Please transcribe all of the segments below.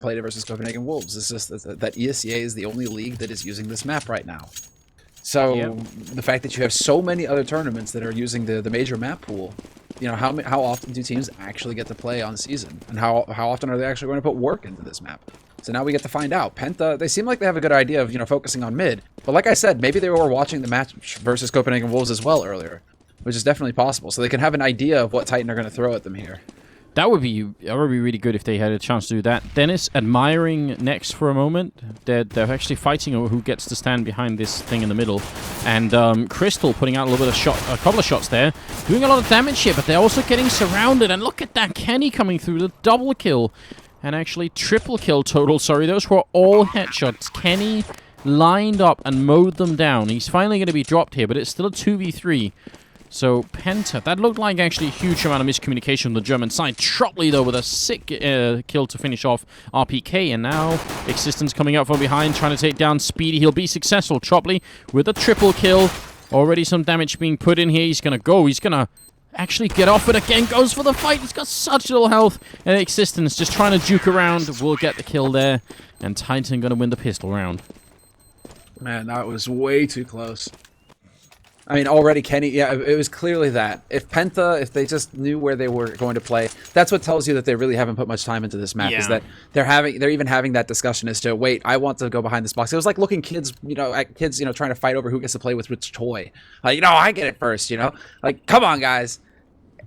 played it versus Copenhagen Wolves. It's just that ESEA is the only league that is using this map right now. So the fact that you have so many other tournaments that are using the major map pool, you know, how often do teams actually get to play on season, and how often are they actually going to put work into this map? So now we get to find out. Penta, they seem like they have a good idea of, you know, focusing on mid, but like I said, maybe they were watching the match versus Copenhagen Wolves as well earlier, which is definitely possible. So they can have an idea of what Titan are going to throw at them here. That would be really good if they had a chance to do that. Dennis admiring next for a moment. They're actually fighting over who gets to stand behind this thing in the middle. And Crystal putting out a couple of shots there. Doing a lot of damage here, but they're also getting surrounded. And look at that, Kenny coming through the double kill. And actually triple kill total, sorry. Those were all headshots. Kenny lined up and mowed them down. He's finally going to be dropped here, but it's still a 2v3. So, Penta, that looked like actually a huge amount of miscommunication on the German side. Trotley, though, with a sick kill to finish off RPK. And now, Existence coming up from behind, trying to take down Speedy. He'll be successful. Trotley with a triple kill. Already some damage being put in here. He's going to go. He's going to actually get off it again. Goes for the fight. He's got such little health. And Existence just trying to juke around. Will get the kill there. And Titan going to win the pistol round. Man, that was way too close. I mean, already Kenny, yeah, it was clearly that. If if they just knew where they were going to play, that's what tells you that they really haven't put much time into this map, is that they're even having that discussion as to, wait, I want to go behind this box. It was like looking at kids, trying to fight over who gets to play with which toy. Like, I get it first, Like, come on, guys.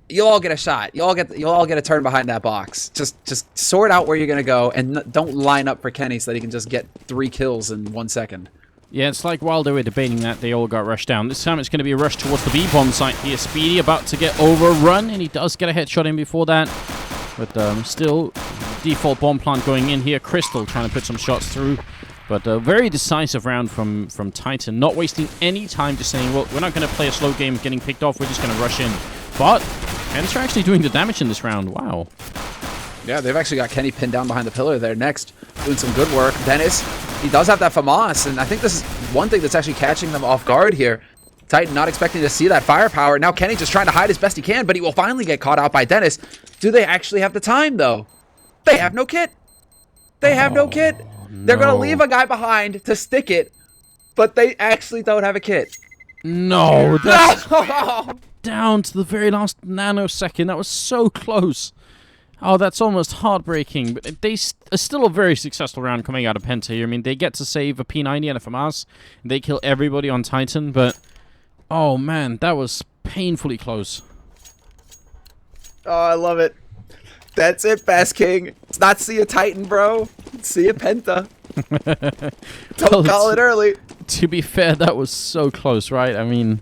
You'll all get a shot. You'll all get a turn behind that box. Just sort out where you're going to go, and don't line up for Kenny so that he can just get 3 kills in 1 second. Yeah, it's like while they were debating that, they all got rushed down. This time it's going to be a rush towards the B-bomb site here. Speedy about to get overrun, and he does get a headshot in before that. But still, default bomb plant going in here. Crystal trying to put some shots through. But a very decisive round from Titan. Not wasting any time, just saying, well, we're not going to play a slow game getting picked off. We're just going to rush in. But Penta are actually doing the damage in this round. Wow. Yeah, they've actually got Kenny pinned down behind the pillar there next. Doing some good work. Dennis, he does have that FAMAS, and I think this is one thing that's actually catching them off guard here. Titan not expecting to see that firepower. Now Kenny just trying to hide as best he can, but he will finally get caught out by Dennis. Do they actually have the time, though? They have no kit. They have no kit. No. They're going to leave a guy behind to stick it, but they actually don't have a kit. No, that's down to the very last nanosecond. That was so close. Oh, that's almost heartbreaking, but they are still a very successful round coming out of Penta here. I mean, they get to save a P90 and a FAMAS. They kill everybody on Titan, but oh man, that was painfully close. Oh, I love it. That's it, Bass King. It's not see a Titan, bro. See a Penta. Don't call it early. To be fair, that was so close, right? I mean,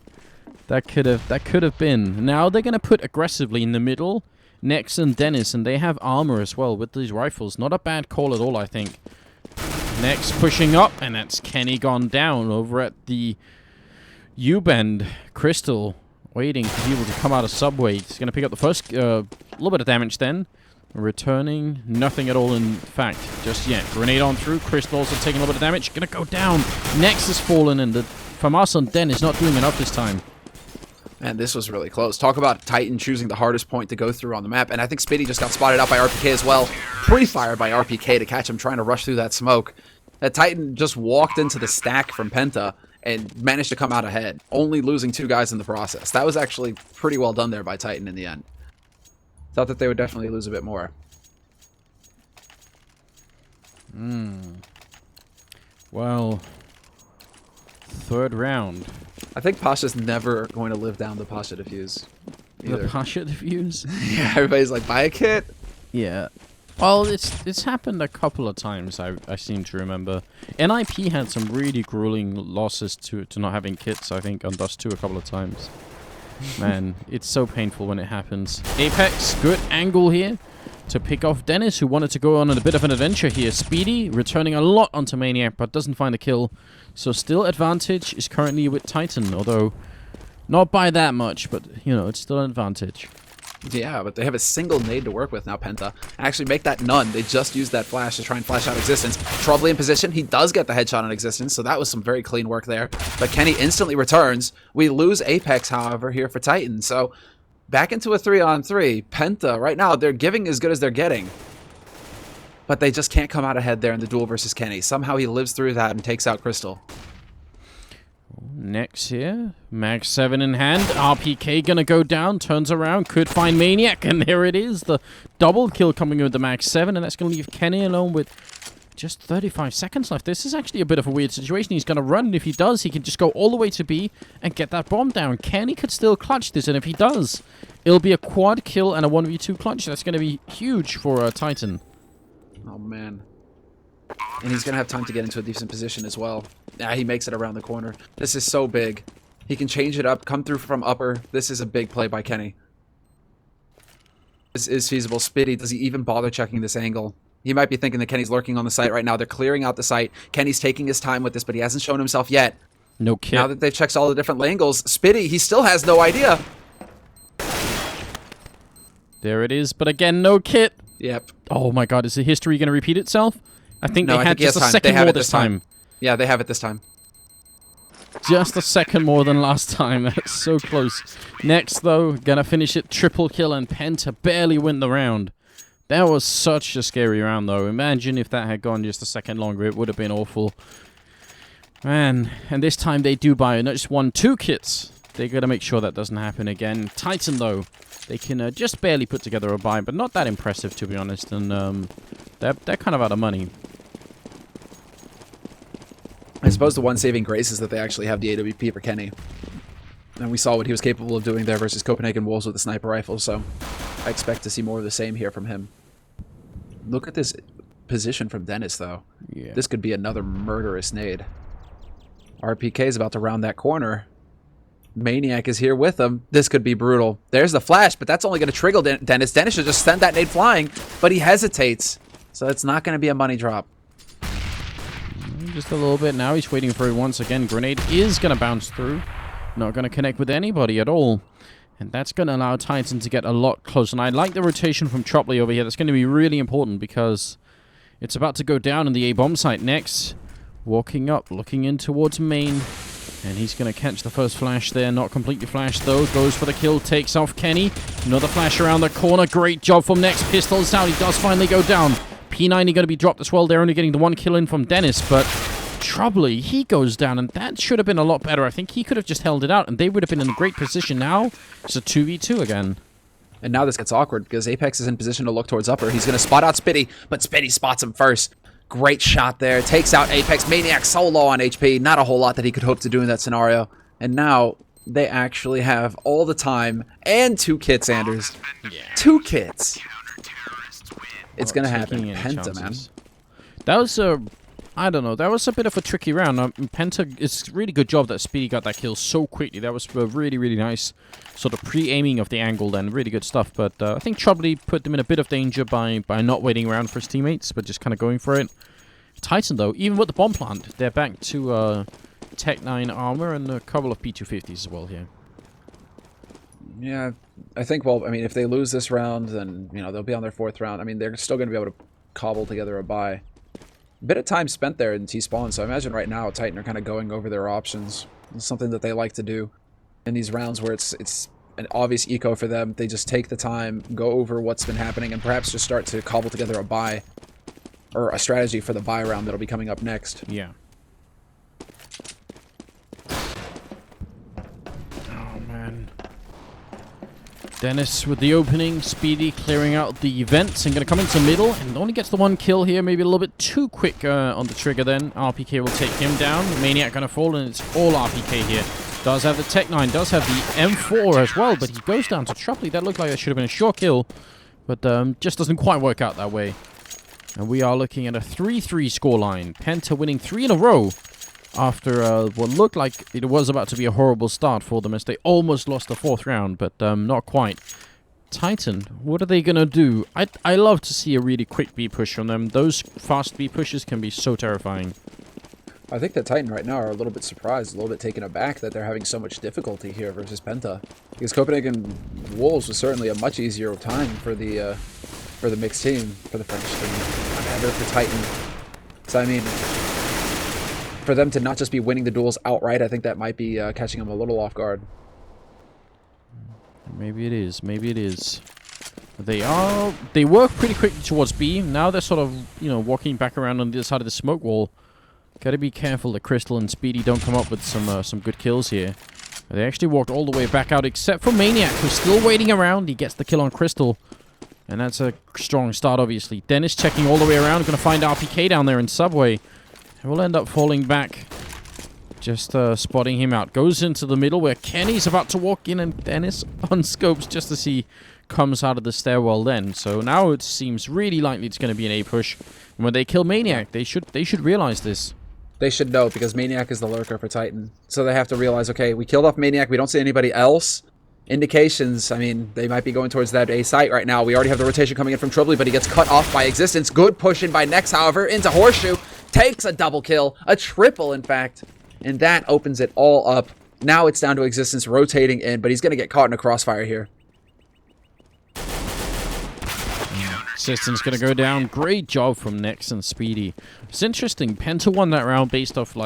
that could have been. Now they're going to put aggressively in the middle. Nex and Dennis, and they have armor as well with these rifles. Not a bad call at all, I think. Nex pushing up, and that's Kenny gone down over at the U-bend. Crystal waiting for people to come out of Subway. He's going to pick up the first little bit of damage then. Returning, nothing at all in fact, just yet. Grenade on through, Crystal also taking a little bit of damage. Going to go down. Nex has fallen, and the FAMAS on Dennis not doing enough this time. Man, this was really close. Talk about Titan choosing the hardest point to go through on the map. And I think Speedy just got spotted out by RPK as well. Pre-fired by RPK to catch him trying to rush through that smoke. That Titan just walked into the stack from Penta and managed to come out ahead, only losing 2 guys in the process. That was actually pretty well done there by Titan in the end. Thought that they would definitely lose a bit more. Well, 3rd round. I think Pasha's never going to live down the Pasha defuse either. The Pasha defuse? Yeah, everybody's like, buy a kit? Yeah. Well, it's happened a couple of times, I seem to remember. NIP had some really grueling losses to not having kits, I think, on Dust 2 a couple of times. Man, it's so painful when it happens. Apex, good angle here to pick off Dennis, who wanted to go on a bit of an adventure here. Speedy, returning a lot onto Maniac, but doesn't find a kill. So still advantage is currently with Titan, although not by that much, but, it's still an advantage. Yeah, but they have a single nade to work with now, Penta. Actually, make that none. They just used that flash to try and flash out Existence. Troubly in position. He does get the headshot on Existence, so that was some very clean work there. But Kenny instantly returns. We lose Apex, however, here for Titan. So back into a 3-on-3. Penta, right now, they're giving as good as they're getting. but they just can't come out ahead there in the duel versus Kenny. Somehow he lives through that and takes out Crystal. Next here, Mag 7 in hand. RPK gonna go down, turns around, could find Maniac, and there it is. The double kill coming in with the Mag 7, and that's gonna leave Kenny alone with just 35 seconds left. This is actually a bit of a weird situation. He's gonna run, and if he does, he can just go all the way to B and get that bomb down. Kenny could still clutch this, and if he does, it'll be a quad kill and a 1v2 clutch. That's gonna be huge for Titan. Oh, man. And he's going to have time to get into a decent position as well. Yeah, he makes it around the corner. This is so big. He can change it up, come through from upper. This is a big play by Kenny. This is feasible. Spitty, does he even bother checking this angle? He might be thinking that Kenny's lurking on the site right now. They're clearing out the site. Kenny's taking his time with this, but he hasn't shown himself yet. No kit. Now that they've checked all the different angles, Spitty, he still has no idea. There it is, but again, no kit. Yep. Oh my god, is the history going to repeat itself? I think No, they had just a time. second more this time. Yeah, they have it this time. Just a second more than last time. That's so close. Next, though, gonna finish it. Triple kill, and Penta barely win the round. That was such a scary round, though. Imagine if that had gone just a second longer. It would have been awful. Man, and this time they do buy not just 1, 2 kits. They gotta make sure that doesn't happen again. Titan, though, they can just barely put together a buy, but not that impressive, to be honest. And they're kind of out of money. I suppose the one saving grace is that they actually have the AWP for Kenny. And we saw what he was capable of doing there versus Copenhagen Wolves with the sniper rifle, so I expect to see more of the same here from him. Look at this position from Dennis, though. Yeah. This could be another murderous nade. RPK is about to round that corner. Maniac is here with him. This could be brutal. There's the flash, but that's only going to trigger Dennis. Dennis should just send that nade flying, but he hesitates. So it's not going to be a money drop. Just a little bit now. He's waiting for it once again. Grenade is going to bounce through. Not going to connect with anybody at all. And that's going to allow Titan to get a lot closer. And I like the rotation from Tropley over here. That's going to be really important because it's about to go down in the A-bomb site next. Walking up, looking in towards main. And he's going to catch the first flash there. Not completely flashed, though. Goes for the kill. Takes off Kenny. Another flash around the corner. Great job from Next. Pistols down. He does finally go down. P90 going to be dropped as well. They're only getting the 1 kill in from Dennis, but Troubly, he goes down, and that should have been a lot better. I think he could have just held it out, and they would have been in a great position now. It's a 2v2 again. And now this gets awkward, because Apex is in position to look towards upper. He's going to spot out Spitty, but Spitty spots him first. Great shot there. Takes out Apex. Maniac so low on HP. Not a whole lot that he could hope to do in that scenario. And now they actually have all the time and 2 kits, Anders. Yeah. 2 kits. It's going to happen. Penta, man. That was a... I don't know. That was a bit of a tricky round. Penta, it's a really good job that Speedy got that kill so quickly. That was a really, really nice sort of pre-aiming of the angle then. Really good stuff. But I think Troubly put them in a bit of danger by not waiting around for his teammates, but just kind of going for it. Titan, though, even with the bomb plant, they're back to Tech 9 armor and a couple of P250s as well here. Yeah, I think, well, I mean, if they lose this round, then, you know, they'll be on their 4th round. I mean, they're still going to be able to cobble together a buy. A bit of time spent there in T-spawn, so I imagine right now Titan are kind of going over their options. It's something that they like to do in these rounds where it's an obvious eco for them. They just take the time, go over what's been happening, and perhaps just start to cobble together a buy, or a strategy for the buy round that'll be coming up next. Yeah. Oh, man. Dennis with the opening, Speedy clearing out the vents and going to come into middle and only gets the 1 kill here, maybe a little bit too quick on the trigger then. RPK will take him down, Maniac going to fall and it's all RPK here. Does have the Tech 9, does have the M4 as well, but he goes down to Tropley. That looked like that should have been a sure kill, but just doesn't quite work out that way. And we are looking at a 3-3 scoreline. Penta winning 3 in a row after what looked like it was about to be a horrible start for them as they almost lost the 4th round, but not quite. Titan, what are they going to do? I love to see a really quick B push from them. Those fast B pushes can be so terrifying. I think that Titan right now are a little bit surprised, a little bit taken aback that they're having so much difficulty here versus Penta. Because Copenhagen Wolves was certainly a much easier time for the mixed team, for the French team. Never for Titan. So I mean, for them to not just be winning the duels outright, I think that might be catching them a little off guard. Maybe it is. Maybe it is. They work pretty quickly towards B. Now they're sort of, walking back around on the other side of the smoke wall. Gotta be careful that Crystal and Speedy don't come up with some good kills here. They actually walked all the way back out, except for Maniac, who's still waiting around. He gets the kill on Crystal. And that's a strong start, obviously. Dennis checking all the way around. Going to find RPK down there in Subway. And we'll end up falling back. Just spotting him out. Goes into the middle where Kenny's about to walk in. And Dennis unscopes just as he comes out of the stairwell then. So now it seems really likely it's going to be an A push. And when they kill Maniac, they should realize this. They should know, because Maniac is the lurker for Titan. So they have to realize, okay, we killed off Maniac. We don't see anybody else. Indications, I mean, they might be going towards that A site right now. We already have the rotation coming in from Tribly, but he gets cut off by Existence. Good push in by Nex, however, into Horseshoe. Takes a double kill. A triple, in fact. And that opens it all up. Now it's down to Existence rotating in, but he's going to get caught in a crossfire here. Existence going to go down. Great job from Nex and Speedy. It's interesting. Penta won that round based off,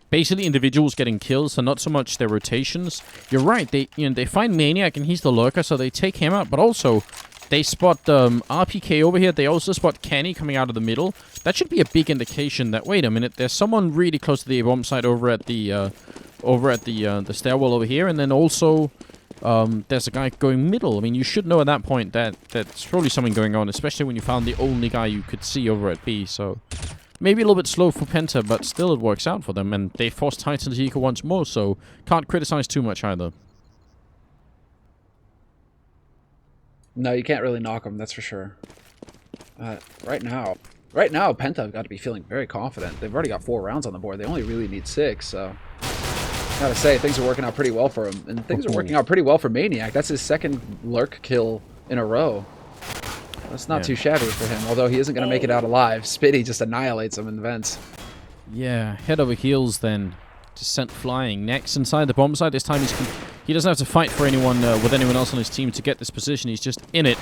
basically individuals getting kills, so not so much their rotations. You're right. They find Maniac, and he's the lurker, so they take him out. But also, they spot RPK over here. They also spot Kenny coming out of the middle. That should be a big indication that, wait a minute, there's someone really close to the A-bomb site over at the stairwell over here, and then also there's a guy going middle. I mean, you should know at that point that there's probably something going on, especially when you found the only guy you could see over at B. So maybe a little bit slow for Penta, but still it works out for them, and they force Titan to eco once more, so can't criticize too much either. No, you can't really knock them, that's for sure. Right now, Penta have got to be feeling very confident. They've already got 4 rounds on the board. They only really need 6, so gotta say, things are working out pretty well for him. And things are working out pretty well for Maniac. That's his 2nd lurk kill in a row. That's not too shabby for him, although he isn't going to make it out alive. Spitty just annihilates him in the vents. Yeah, head over heels then. Just sent flying. Next inside the bomb site. This time he doesn't have to fight for anyone with anyone else on his team to get this position. He's just in it.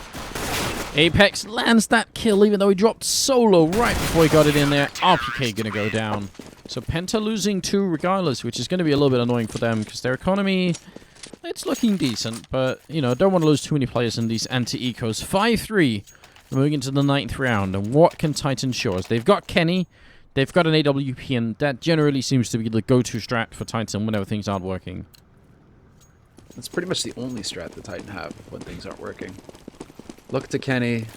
Apex lands that kill, even though he dropped solo right before he got it in there. RPK going to go down. So Penta losing 2 regardless, which is going to be a little bit annoying for them, because their economy, it's looking decent, but, don't want to lose too many players in these anti-ecos. 5-3, moving into the 9th round, and what can Titan show us? They've got Kenny, they've got an AWP, and that generally seems to be the go-to strat for Titan whenever things aren't working. That's pretty much the only strat the Titan have when things aren't working. Look to Kenny.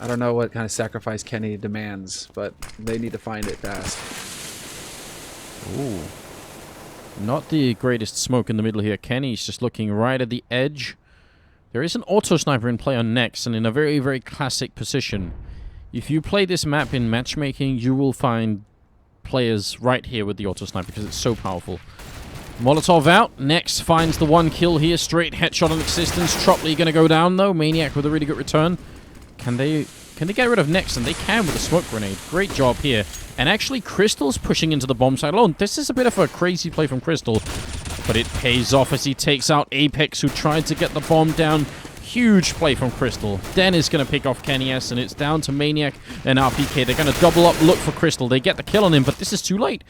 I don't know what kind of sacrifice Kenny demands, but they need to find it fast. Ooh. Not the greatest smoke in the middle here. Kenny's just looking right at the edge. There is an auto sniper in play on Nex, and in a very, very classic position. If you play this map in matchmaking, you will find players right here with the auto sniper because it's so powerful. Molotov out. Nex finds the 1 kill here. Straight headshot on Existence. Tropley going to go down, though. Maniac with a really good return. Can they get rid of Nex? And they can with a smoke grenade. Great job here. And actually, Crystal's pushing into the bomb site alone. This is a bit of a crazy play from Crystal, but it pays off as he takes out Apex, who tried to get the bomb down. Huge play from Crystal. Den is going to pick off Kenny S, and it's down to Maniac and RPK. They're going to double up, look for Crystal. They get the kill on him, but this is too late.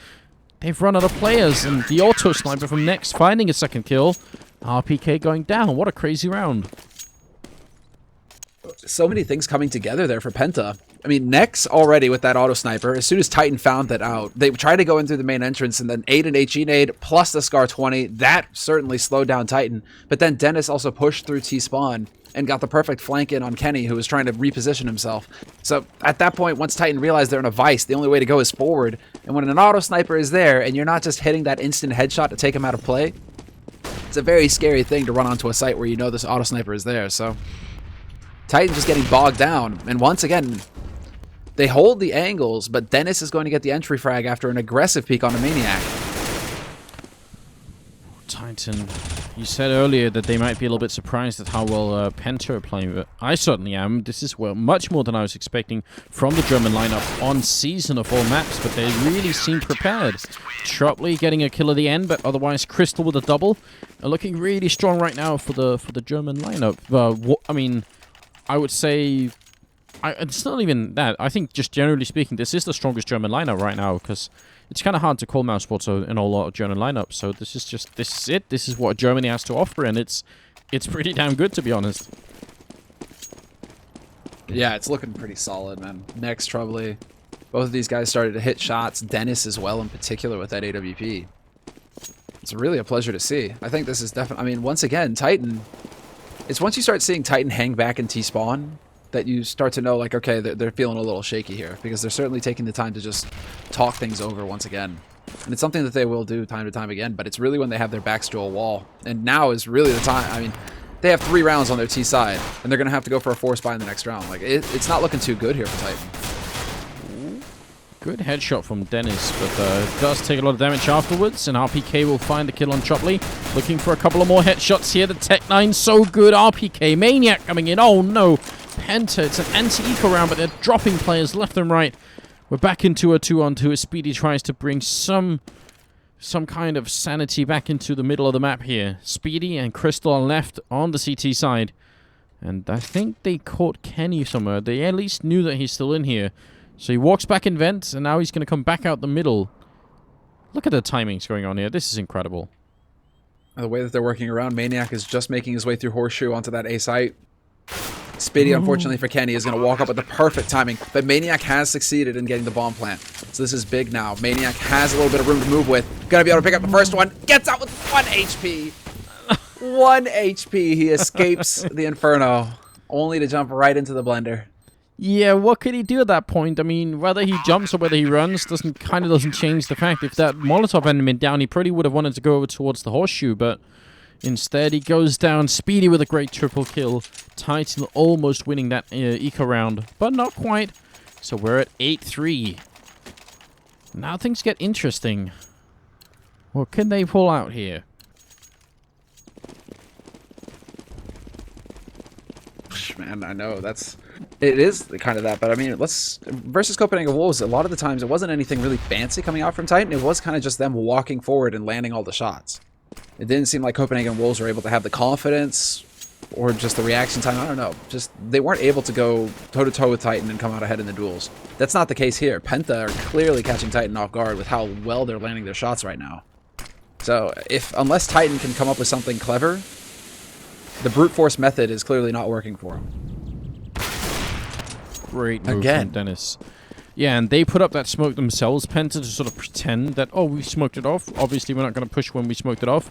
They've run out of players, and the auto sniper from Nex finding a 2nd kill. RPK going down. What a crazy round. So many things coming together there for Penta. I mean, Nex already with that auto sniper, as soon as Titan found that out, they tried to go in through the main entrance, and then Aid and HE nade plus the Scar 20. That certainly slowed down Titan. But then Dennis also pushed through T-spawn and got the perfect flank in on Kenny, who was trying to reposition himself. So at that point, once Titan realized they're in a vice, the only way to go is forward. And when an auto sniper is there, and you're not just hitting that instant headshot to take him out of play, it's a very scary thing to run onto a site where you know this auto sniper is there. So Titan just getting bogged down. And once again, they hold the angles, but Dennis is going to get the entry frag after an aggressive peek on the Maniac. Titan, you said earlier that they might be a little bit surprised at how well Penta are playing, but I certainly am. This is much more than I was expecting from the German lineup on season of all maps, but they really seem prepared. Tropley getting a kill at the end, but otherwise Crystal with a double. Looking really strong right now for the German lineup. I mean, I would say it's not even that. I think just generally speaking, this is the strongest German lineup right now, because it's kind of hard to call mouse sports in a lot of German lineups. So this is it. This is what Germany has to offer, and it's pretty damn good, to be honest. Yeah, it's looking pretty solid, man. Next, Troubly. Both of these guys started to hit shots. Dennis as well, in particular, with that AWP. It's really a pleasure to see. I think this is definitely... I mean, once again, Titan... It's once you start seeing Titan hang back in T-spawn that you start to know, like, okay, they're feeling a little shaky here. Because they're certainly taking the time to just talk things over once again. And it's something that they will do time to time again, but it's really when they have their backs to a wall. And now is really the time. I mean, they have 3 rounds on their T side, and they're going to have to go for a force buy in the next round. Like, it's not looking too good here for Titan. Good headshot from Dennis, but it does take a lot of damage afterwards, and RPK will find the kill on Chopley. Looking for a couple of more headshots here. The Tech 9 so good. RPK, Maniac coming in. Oh no, Penta, it's an anti-eco round, but they're dropping players left and right. We're back into a 2-on-2 as Speedy tries to bring some kind of sanity back into the middle of the map here. Speedy and Crystal are left on the CT side. And I think they caught Kenny somewhere. They at least knew that he's still in here. So he walks back in vent, and now he's going to come back out the middle. Look at the timings going on here. This is incredible. The way that they're working around, Maniac is just making his way through Horseshoe onto that A site. Speedy, unfortunately for Kenny, is going to walk up with the perfect timing, but Maniac has succeeded in getting the bomb plant. So this is big now. Maniac has a little bit of room to move with. Going to be able to pick up the first one. Gets out with 1 HP. 1 HP. He escapes the Inferno, only to jump right into the blender. Yeah, what could he do at that point? I mean, whether he jumps or whether he runs doesn't change the fact. If that Molotov hadn't been down, he probably would have wanted to go over towards the Horseshoe, but instead he goes down. Speedy with a great triple kill. Titan almost winning that eco round, but not quite. So we're at 8-3. Now things get interesting. What can they pull out here? Man, I know it is kind of that, but I mean, versus Copenhagen Wolves, a lot of the times it wasn't anything really fancy coming out from Titan. It was kind of just them walking forward and landing all the shots. It didn't seem like Copenhagen Wolves were able to have the confidence or just the reaction time. I don't know. Just they weren't able to go toe-to-toe with Titan and come out ahead in the duels. That's not the case here. Penta are clearly catching Titan off guard with how well they're landing their shots right now. So unless Titan can come up with something clever, the brute force method is clearly not working for him. Great move from Dennis. Yeah, and they put up that smoke themselves. Penta to sort of pretend that, oh, we smoked it off. Obviously, we're not going to push when we smoked it off.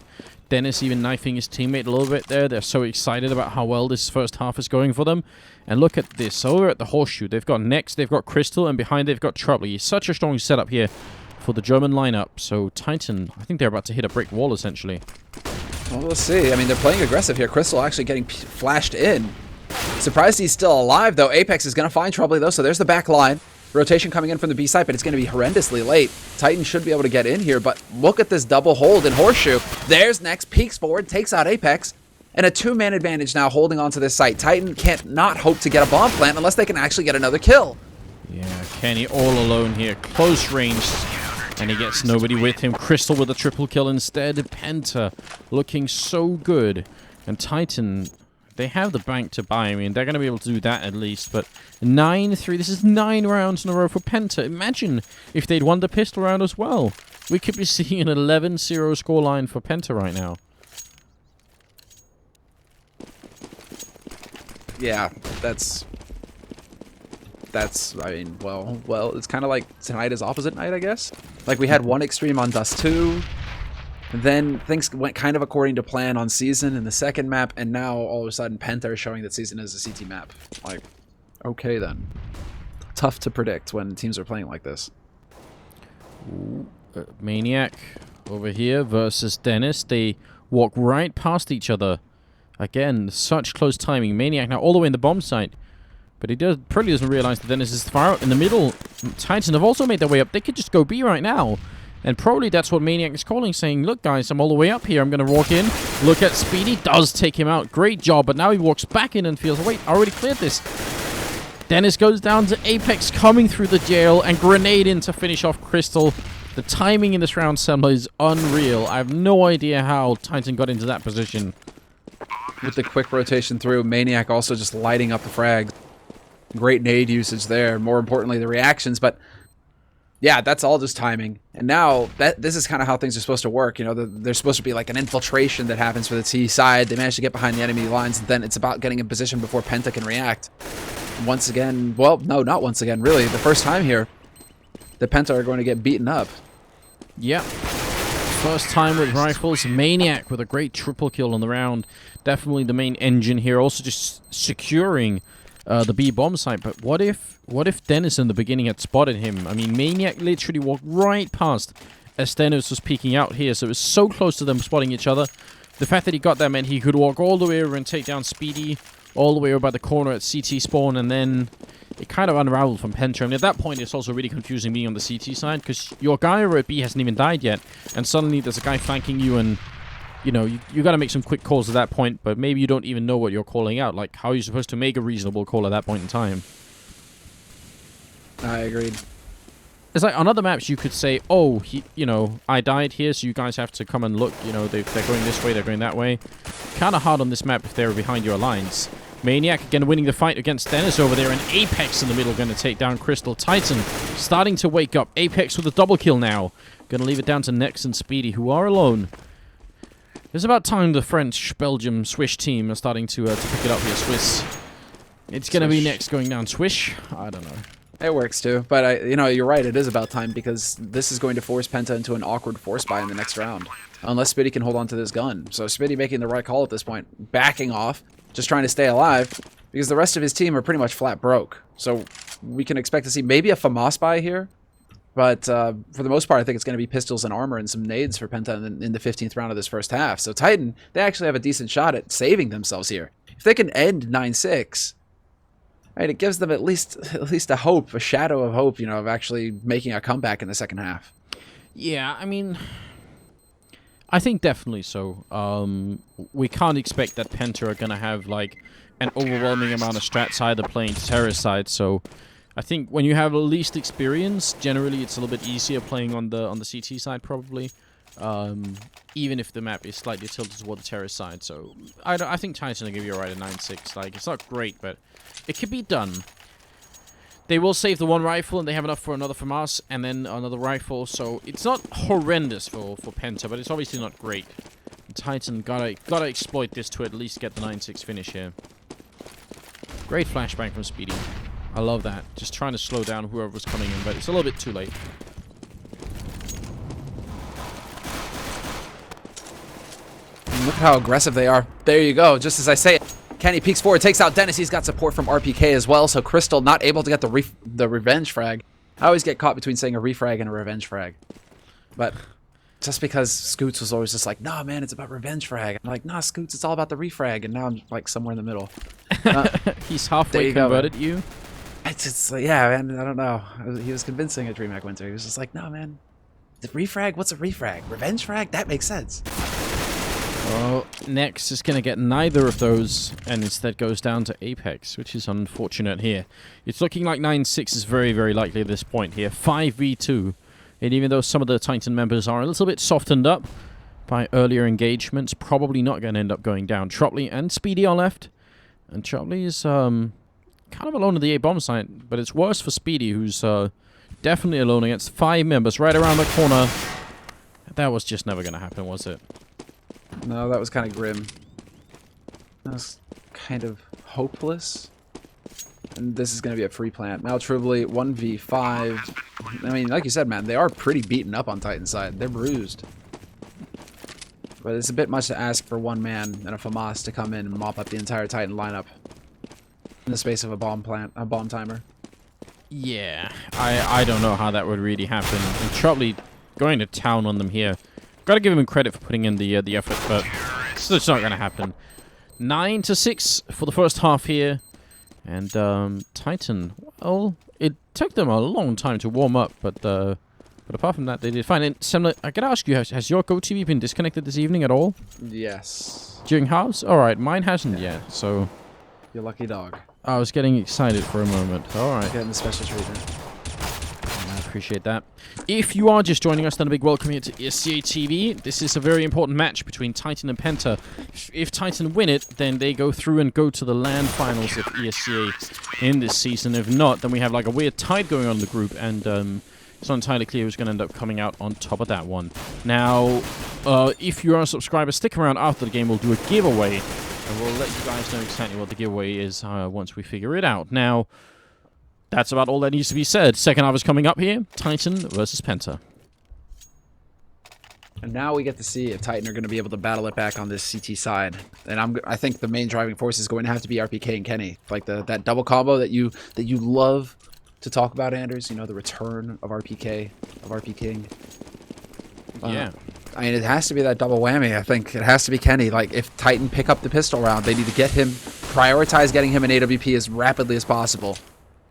Dennis even knifing his teammate a little bit there. They're so excited about how well this first half is going for them. And look at this. Over at the Horseshoe, they've got Next, they've got Crystal, and behind they've got Troubly. Such a strong setup here for the German lineup. So Titan, I think they're about to hit a brick wall, essentially. Well, we'll see. I mean, they're playing aggressive here. Crystal actually getting flashed in. Surprised he's still alive, though. Apex is going to find Troubly, though, so there's the back line. Rotation coming in from the B side, but it's going to be horrendously late. Titan should be able to get in here, but look at this double hold in Horseshoe. There's Next, peeks forward, takes out Apex, and a 2-man advantage now holding onto this site. Titan can't not hope to get a bomb plant unless they can actually get another kill. Yeah, Kenny all alone here, close range, and he gets nobody with him. Crystal with a triple kill instead. Penta looking so good, and Titan, they have the bank to buy. I mean, they're going to be able to do that at least. But 9-3, this is 9 rounds in a row for Penta. Imagine if they'd won the pistol round as well. We could be seeing an 11-0 scoreline for Penta right now. Yeah, that's I mean, well, it's kind of like tonight is opposite night, I guess. Like, we had one extreme on Dust 2. Then things went kind of according to plan on Season in the second map, and now all of a sudden Penta is showing that Season is a CT map. Like, okay then. Tough to predict when teams are playing like this. Maniac over here versus Dennis. They walk right past each other. Again, such close timing. Maniac now all the way in the bomb site. But he probably doesn't realize that Dennis is far out in the middle. Titan have also made their way up. They could just go B right now. And probably that's what Maniac is calling, saying, look, guys, I'm all the way up here. I'm going to walk in. Look at Speedy. Does take him out. Great job. But now he walks back in and feels, wait, I already cleared this. Dennis goes down to Apex, coming through the jail, and grenade in to finish off Crystal. The timing in this round, Semla, is unreal. I have no idea how Titan got into that position. With the quick rotation through, Maniac also just lighting up the frags. Great nade usage there. More importantly, the reactions, but Yeah, that's all just timing. And now this is kind of how things are supposed to work. You know, there's supposed to be like an infiltration that happens for the T side. They manage to get behind the enemy lines, and then it's about getting in position before Penta can react. Once again, well, no, not once again, really. The first time here, the Penta are going to get beaten up. Yep. First time with rifles. Maniac with a great triple kill on the round. Definitely the main engine here. Also just securing the B bomb site. But what if Dennis in the beginning had spotted him? I mean, Maniac literally walked right past as Dennis was peeking out here. So it was so close to them spotting each other. The fact that he got that meant he could walk all the way over and take down Speedy all the way over by the corner at CT spawn, and then it kind of unraveled from Penta. And at that point, it's also really confusing being on the CT side, because your guy over at B hasn't even died yet, and suddenly there's a guy flanking you, and, you know, you got to make some quick calls at that point, but maybe you don't even know what you're calling out. Like, how are you supposed to make a reasonable call at that point in time? I agreed. It's like on other maps you could say, oh, you know, I died here, so you guys have to come and look. You know, they're going this way, they're going that way. Kind of hard on this map if they're behind your lines. Maniac again winning the fight against Dennis over there, and Apex in the middle going to take down Crystal. Titan starting to wake up. Apex with a double kill now. Going to leave it down to Nex and Speedy, who are alone. It's about time the French, Belgium, Swish team are starting to pick it up here. Swiss. It's going to be Nex going down Swish. I don't know. It works too, but you know, you're right. It is about time, because this is going to force Penta into an awkward force buy in the next round, unless Spitty can hold on to this gun. So Spitty making the right call at this point, backing off, just trying to stay alive, because the rest of his team are pretty much flat broke. So we can expect to see maybe a FAMAS buy here, but for the most part, I think it's going to be pistols and armor and some nades for Penta in the 15th round of this first half. So Titan, they actually have a decent shot at saving themselves here. If they can end 9-6. Right, it gives them at least a hope, a shadow of hope, you know, of actually making a comeback in the second half. Yeah, I mean, I think definitely so. We can't expect that Penta are going to have, like, an overwhelming amount of strats either playing terrorist side, so I think when you have least experience, generally it's a little bit easier playing on the CT side, probably. Even if the map is slightly tilted toward the terrorist side, so I think Titan will give you a right at 9-6. Like, it's not great, but it can be done. They will save the one rifle, and they have enough for another FAMAS, and then another rifle, so it's not horrendous for Penta, but it's obviously not great. And Titan gotta exploit this to at least get the 9-6 finish here. Great flashbang from Speedy. I love that. Just trying to slow down whoever was coming in, but it's a little bit too late. Look at how aggressive they are. There you go. Just as I say it. Kenny peeks forward, takes out Dennis. He's got support from RPK as well. So Crystal not able to get the revenge frag. I always get caught between saying a refrag and a revenge frag. But just because Scoots was always just like, nah, man, it's about revenge frag. I'm like, nah, Scoots, it's all about the refrag. And now I'm like somewhere in the middle. He's halfway converted you. It's just like, yeah, man, I don't know. He was convincing at DreamHack Winter. He was just like, no, man. The refrag? What's a refrag? Revenge frag? That makes sense. Well, Nex is going to get neither of those, and instead goes down to Apex, which is unfortunate here. It's looking like 9-6 is very, very likely at this point here. 5v2. And even though some of the Titan members are a little bit softened up by earlier engagements, probably not going to end up going down. Tropley and Speedy are left. And Tropley is kind of alone at the A-bomb site, but it's worse for Speedy, who's definitely alone against 5 members right around the corner. That was just never going to happen, was it? No, that was kind of grim. That was kind of hopeless. And this is going to be a free plant. Maltrubly, 1v5. I mean, like you said, man, they are pretty beaten up on Titan's side. They're bruised. But it's a bit much to ask for one man and a FAMAS to come in and mop up the entire Titan lineup in the space of a bomb timer. Yeah, I don't know how that would really happen. And Tropley going to town on them here. Got to give him credit for putting in the effort, but it's just not going to happen. 9-6 for the first half here. And Titan, well, it took them a long time to warm up, but apart from that, they did fine. And Semler, I gotta ask you, has your GoTV been disconnected this evening at all? Yes. During halves? Alright, mine hasn't yet, so... You lucky dog. I was getting excited for a moment. Alright. Getting the special treatment. Appreciate that. If you are just joining us, then a big welcome here to ESEA TV. This is a very important match between Titan and Penta. If Titan win it, then they go through and go to the LAN finals of ESEA in this season. If not, then we have like a weird tide going on in the group, and it's not entirely clear who's going to end up coming out on top of that one. Now, if you are a subscriber, stick around after the game. We'll do a giveaway, and we'll let you guys know exactly what the giveaway is once we figure it out. Now, that's about all that needs to be said. Second half is coming up here. Titan versus Penta. And now we get to see if Titan are going to be able to battle it back on this CT side. And I think the main driving force is going to have to be RPK and Kenny. Like that double combo that you love to talk about, Anders. You know, the return of RPK, of RP King. Yeah. I mean, it has to be that double whammy. I think it has to be Kenny. Like, if Titan pick up the pistol round, they need to get him, prioritize getting him an AWP as rapidly as possible.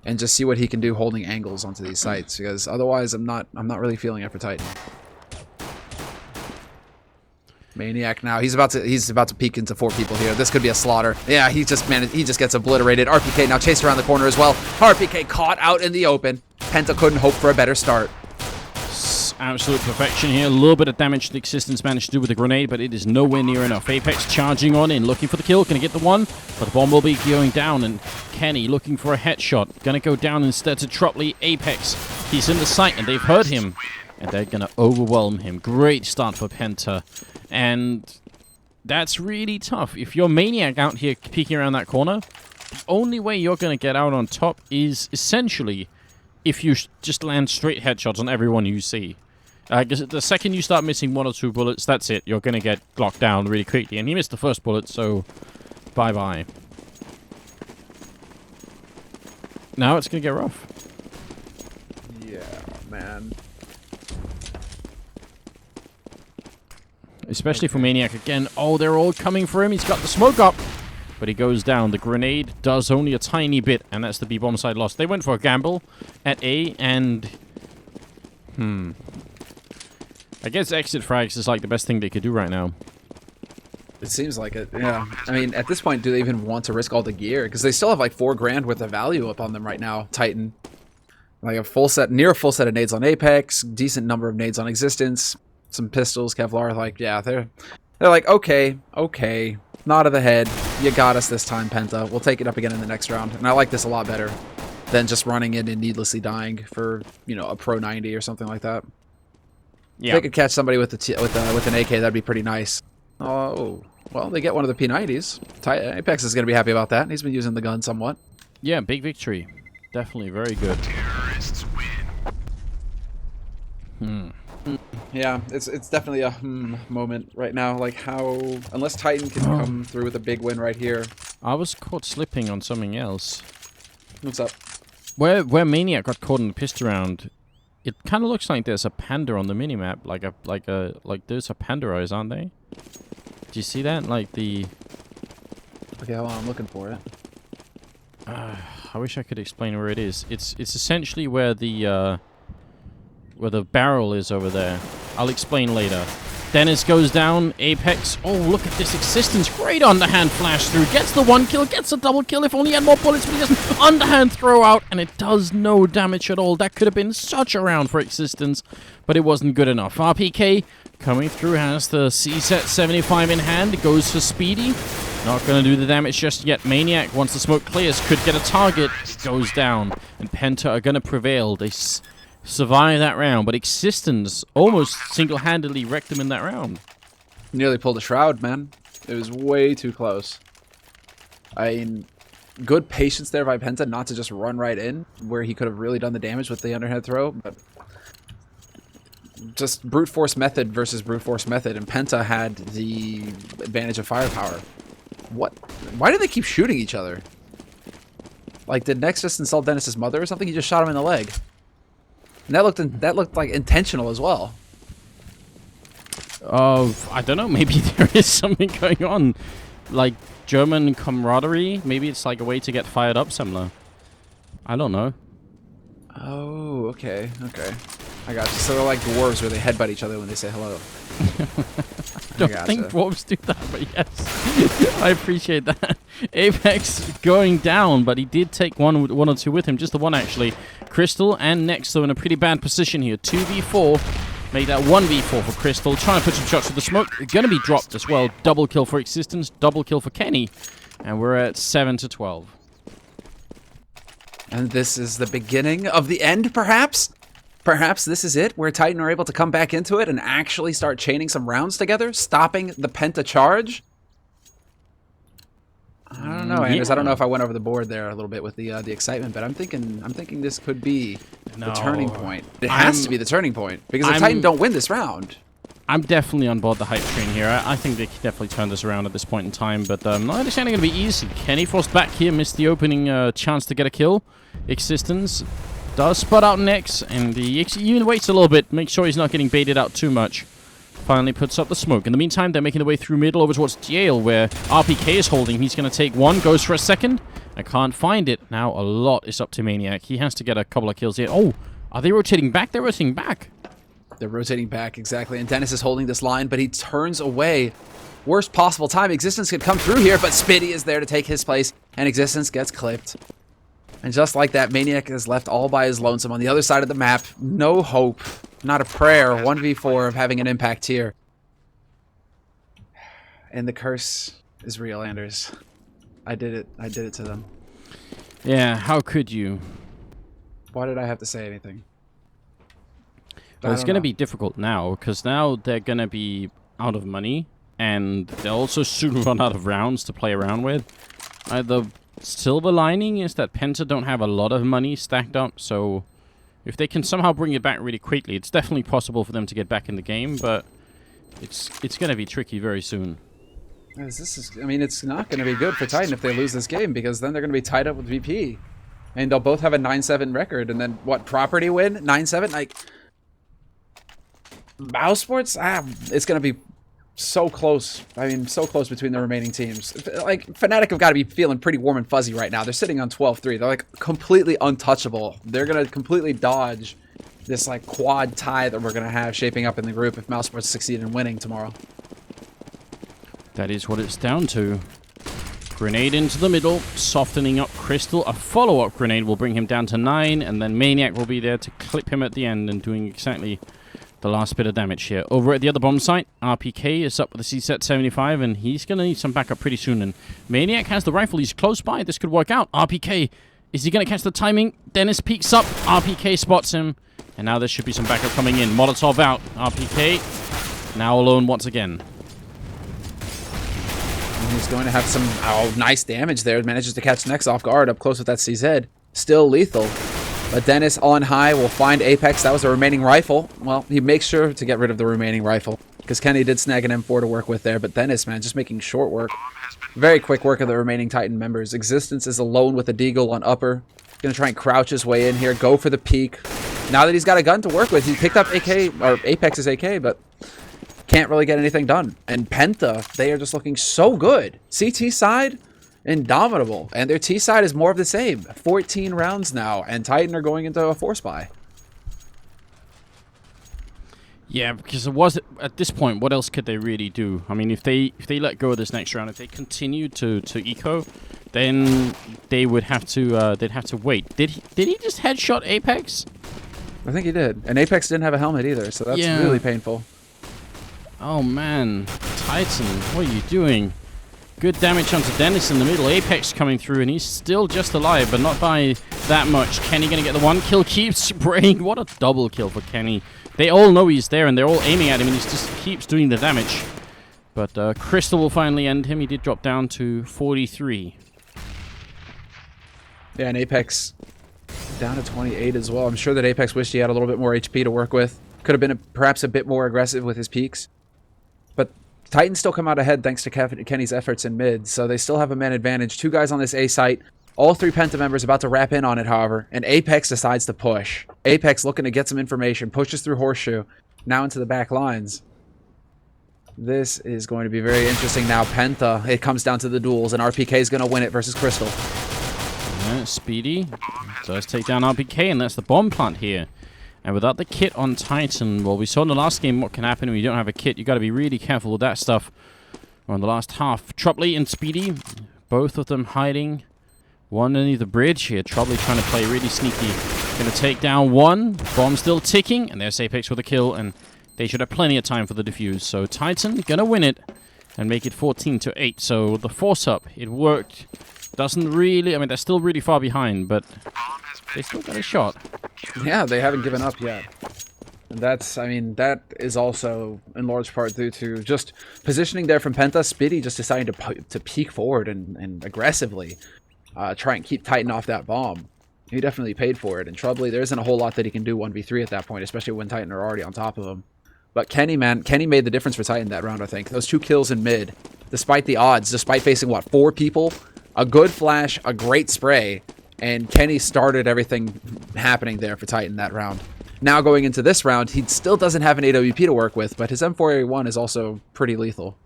And just see what he can do holding angles onto these sites, because otherwise I'm not really feeling it for Titan. Maniac now. He's about to peek into 4 people here. This could be a slaughter. Yeah, he just gets obliterated. RPK now chased around the corner as well. RPK caught out in the open. Penta couldn't hope for a better start. Absolute perfection here. A little bit of damage the Existence managed to do with the grenade, but it is nowhere near enough. Apex charging on in, looking for the kill. Gonna get the one, but the bomb will be going down, and Kenny looking for a headshot. Gonna go down instead to Tropley. Apex, he's in the sight, and they've heard him, and they're gonna overwhelm him. Great start for Penta, and that's really tough. If you're Maniac out here peeking around that corner, the only way you're gonna get out on top is essentially if you just land straight headshots on everyone you see. The second you start missing 1 or 2 bullets, that's it. You're going to get locked down really quickly. And he missed the first bullet, so bye-bye. Now it's going to get rough. Yeah, man. Especially for Maniac again. Oh, they're all coming for him. He's got the smoke up. But he goes down. The grenade does only a tiny bit, and that's the B-bomb side loss. They went for a gamble at A, and... I guess exit frags is like the best thing they could do right now. It seems like it, yeah. I mean, at this point, do they even want to risk all the gear? Because they still have like $4 grand worth of value up on them right now, Titan. Like a full set, near a full set of nades on Apex, decent number of nades on Existence, some pistols, Kevlar. Like, yeah, they're like, okay, nod of the head. You got us this time, Penta. We'll take it up again in the next round. And I like this a lot better than just running in and needlessly dying for, you know, a Pro 90 or something like that. Yeah. If they could catch somebody with an AK, that'd be pretty nice. Oh, well, they get one of the P90s. Apex is going to be happy about that. He's been using the gun somewhat. Yeah, big victory. Definitely very good. Terrorists win. Yeah, it's definitely a moment right now. Like how, unless Titan can come through with a big win right here. I was caught slipping on something else. What's up? Where Maniac got caught in the pistol round, it kind of looks like there's a panda on the minimap, like there's a panda eyes, aren't they? Do you see that? Like the... Okay, hold on, I'm looking for it. I wish I could explain where it is. It's essentially where the barrel is over there. I'll explain later. Dennis goes down. Apex. Oh, look at this Existence. Great underhand flash through. Gets the 1 kill. Gets a double kill. If only he had more bullets, but he doesn't. Underhand throw out, and it does no damage at all. That could have been such a round for Existence, but it wasn't good enough. RPK coming through, has the C-set 75 in hand. Goes for Speedy. Not going to do the damage just yet. Maniac, once the smoke clears, could get a target. Goes down, and Penta are going to prevail. They survive that round, but Existence almost single-handedly wrecked them in that round. Nearly pulled a shroud, man. It was way too close. I mean, good patience there by Penta not to just run right in, where he could have really done the damage with the underhand throw, but just brute force method versus brute force method, and Penta had the advantage of firepower. What? Why do they keep shooting each other? Like, did Nex just insult Dennis's mother or something? He just shot him in the leg. And that looked like intentional as well. I don't know. Maybe there is something going on, like German camaraderie. Maybe it's like a way to get fired up similar. I don't know. Oh, okay. I got you. So they're like dwarves where they headbutt each other when they say hello. don't think dwarves do that, but yes. I appreciate that. Apex going down, but he did take one or two with him. Just the one, actually. Crystal and Nex, though, in a pretty bad position here. 2v4. Make that 1v4 for Crystal. Trying to put some shots with the smoke. Going to be dropped as well. Double kill for Existence. Double kill for Kenny. And we're at 7-12. And this is the beginning of the end, perhaps? Perhaps this is it, where Titan are able to come back into it and actually start chaining some rounds together, stopping the Penta charge? I don't know, Anders. Yeah. I don't know if I went over the board there a little bit with the excitement, but I'm thinking this could be the turning point. It has to be the turning point, because if Titan don't win this round... I'm definitely on board the hype train here. I think they can definitely turn this around at this point in time, but not understanding going to be easy. Kenny forced back here, missed the opening chance to get a kill. Existence does spot out Nex, and he even waits a little bit, make sure he's not getting baited out too much. Finally puts up the smoke. In the meantime, they're making their way through middle over towards Jail, where RPK is holding. He's going to take one, goes for a second. I can't find it. Now a lot is up to Maniac. He has to get a couple of kills here. Oh, are they rotating back? They're rotating back. They're rotating back, exactly. And Dennis is holding this line, but he turns away. Worst possible time. Existence could come through here, but Spitty is there to take his place, and Existence gets clipped. And just like that, Maniac is left all by his lonesome on the other side of the map. No hope, not a prayer. 1v4 of having an impact here. And the curse is real, Anders. I did it. I did it to them. Yeah, how could you? Why did I have to say anything? Well, it's going to be difficult now, because now they're going to be out of money, and they'll also soon run out of rounds to play around with. The silver lining is that Penta don't have a lot of money stacked up, so if they can somehow bring it back really quickly, it's definitely possible for them to get back in the game, but it's going to be tricky very soon. I mean, it's not going to be good for Titan if they lose this game, because then they're going to be tied up with VP. And they'll both have a 9-7 record, and then, what, property win? 9-7? Like... eSports? It's going to be so close. I mean, so close between the remaining teams. Like, Fnatic have got to be feeling pretty warm and fuzzy right now. They're sitting on 12-3. They're, like, completely untouchable. They're going to completely dodge this, like, quad tie that we're going to have shaping up in the group if eSports succeed in winning tomorrow. That is what it's down to. Grenade into the middle, softening up Crystal. A follow-up grenade will bring him down to 9, and then Maniac will be there to clip him at the end and doing exactly... the last bit of damage here. Over at the other bomb site, RPK is up with the C-Set 75, and he's going to need some backup pretty soon. And Maniac has the rifle. He's close by. This could work out. RPK, is he going to catch the timing? Dennis peeks up. RPK spots him. And now there should be some backup coming in. Molotov out. RPK now alone once again. And he's going to have some nice damage there. Manages to catch Nex off guard up close with that CZ. Still lethal. But Dennis on high will find Apex. That was the remaining rifle. Well, he makes sure to get rid of the remaining rifle, because Kenny did snag an M4 to work with there. But Dennis, man, just making short work. Very quick work of the remaining Titan members. Existence is alone with a Deagle on upper. Going to try and crouch his way in here. Go for the peek. Now that he's got a gun to work with, he picked up Apex's AK, but can't really get anything done. And Penta, they are just looking so good. CT side... indomitable, and their T side is more of the same. 14 rounds now, and Titan are going into a force buy. Yeah, because it was at this point, what else could they really do? I mean, if they let go of this next round, if they continue to eco, then they would have to they'd have to wait. Did he just headshot Apex? I think he did, and Apex didn't have a helmet either, so that's really painful. Oh man, Titan, what are you doing? Good damage onto Dennis in the middle. Apex coming through, and he's still just alive, but not by that much. Kenny going to get the one kill. Keeps spraying. What a double kill for Kenny. They all know he's there, and they're all aiming at him, and he just keeps doing the damage. But Crystal will finally end him. He did drop down to 43. Yeah, and Apex down to 28 as well. I'm sure that Apex wished he had a little bit more HP to work with. Could have been perhaps a bit more aggressive with his peaks. But Titans still come out ahead thanks to Kenny's efforts in mid, so they still have a man advantage. 2 guys on this A site. All 3 Penta members about to wrap in on it, however, and Apex decides to push. Apex looking to get some information, pushes through Horseshoe, now into the back lines. This is going to be very interesting now. Penta, it comes down to the duels, and RPK is going to win it versus Crystal. Yeah, Speedy does take down RPK, and that's the bomb plant here. And without the kit on Titan, well, we saw in the last game what can happen when you don't have a kit. You got to be really careful with that stuff. We're on the last half. Trubley and Speedy, both of them hiding. One underneath the bridge here. Trubley trying to play really sneaky. Going to take down one. Bomb still ticking. And there's Apex with a kill. And they should have plenty of time for the defuse. So Titan going to win it and make it 14-8. So the force up, it worked. Doesn't really... I mean, they're still really far behind, but they still got a shot. Yeah, they haven't given up yet. And that's, I mean, that is also in large part due to just positioning there from Penta. Speedy just deciding to peek forward and aggressively try and keep Titan off that bomb. He definitely paid for it. And Trubley, there isn't a whole lot that he can do 1v3 at that point, especially when Titan are already on top of him. But Kenny, man, Kenny made the difference for Titan that round, I think. Those 2 kills in mid, despite the odds, despite facing, what, 4 people? A good flash, a great spray, and Kenny started everything happening there for Titan that round. Now going into this round, he still doesn't have an AWP to work with, but his M4A1 is also pretty lethal.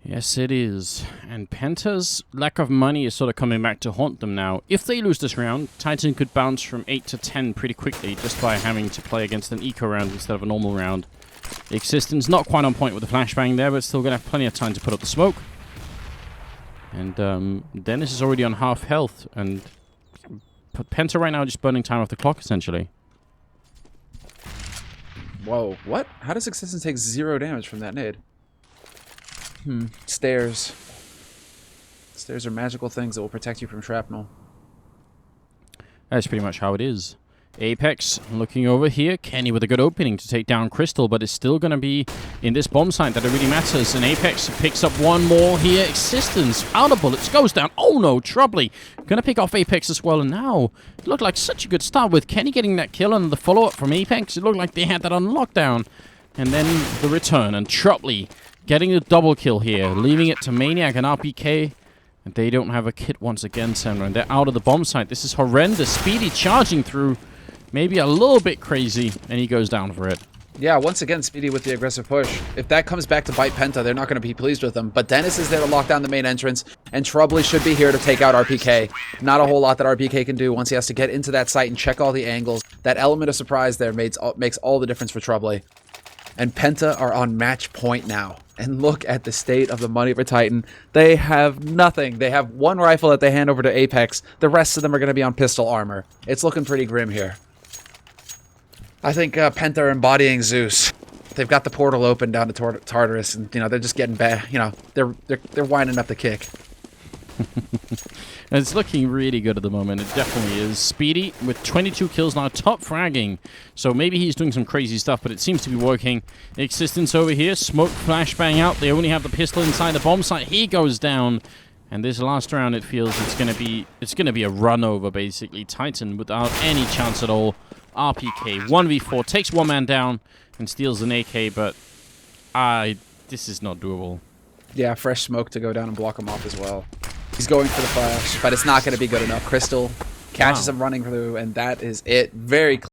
Yes, it is. And Penta's lack of money is sort of coming back to haunt them now. If they lose this round, Titan could bounce from 8 to 10 pretty quickly just by having to play against an eco round instead of a normal round. The Existence not quite on point with the flashbang there, but still going to have plenty of time to put up the smoke. And Dennis is already on half health, and Penta right now just burning time off the clock, essentially. Whoa, what? How does Existence take 0 damage from that nade? Stairs. Stairs are magical things that will protect you from shrapnel. That's pretty much how it is. Apex looking over here. Kenny with a good opening to take down Crystal, but it's still going to be in this bomb site that it really matters. And Apex picks up one more here. Existence out of bullets, goes down. Oh no, Trubley going to pick off Apex as well. And now it looked like such a good start with Kenny getting that kill and the follow-up from Apex. It looked like they had that on lockdown. And then the return, and Trubley getting the double kill here, leaving it to Maniac and RPK. And they don't have a kit once again, Sandra, and they're out of the bomb site. This is horrendous. Speedy charging through. Maybe a little bit crazy, and he goes down for it. Yeah, once again, Speedy with the aggressive push. If that comes back to bite Penta, they're not going to be pleased with him. But Dennis is there to lock down the main entrance, and Trubley should be here to take out RPK. Not a whole lot that RPK can do once he has to get into that site and check all the angles. That element of surprise there makes all the difference for Trubley. And Penta are on match point now. And look at the state of the money for Titan. They have nothing. They have one rifle that they hand over to Apex. The rest of them are going to be on pistol armor. It's looking pretty grim here. I think Penta are embodying Zeus. They've got the portal open down to Tartarus, and they're just getting bad. They're winding up the kick. It's looking really good at the moment. It definitely is. Speedy with 22 kills now, top fragging. So maybe he's doing some crazy stuff, but it seems to be working. Existence over here, smoke flashbang out. They only have the pistol inside the bomb site. He goes down. And this last round, it feels it's gonna be a run over basically. Titan without any chance at all. RPK 1v4 takes one man down and steals an AK, but this is not doable. Yeah, fresh smoke to go down and block him off as well. He's going for the flash, but it's not going to be good enough. Crystal catches him running through, and that is it. Very clear.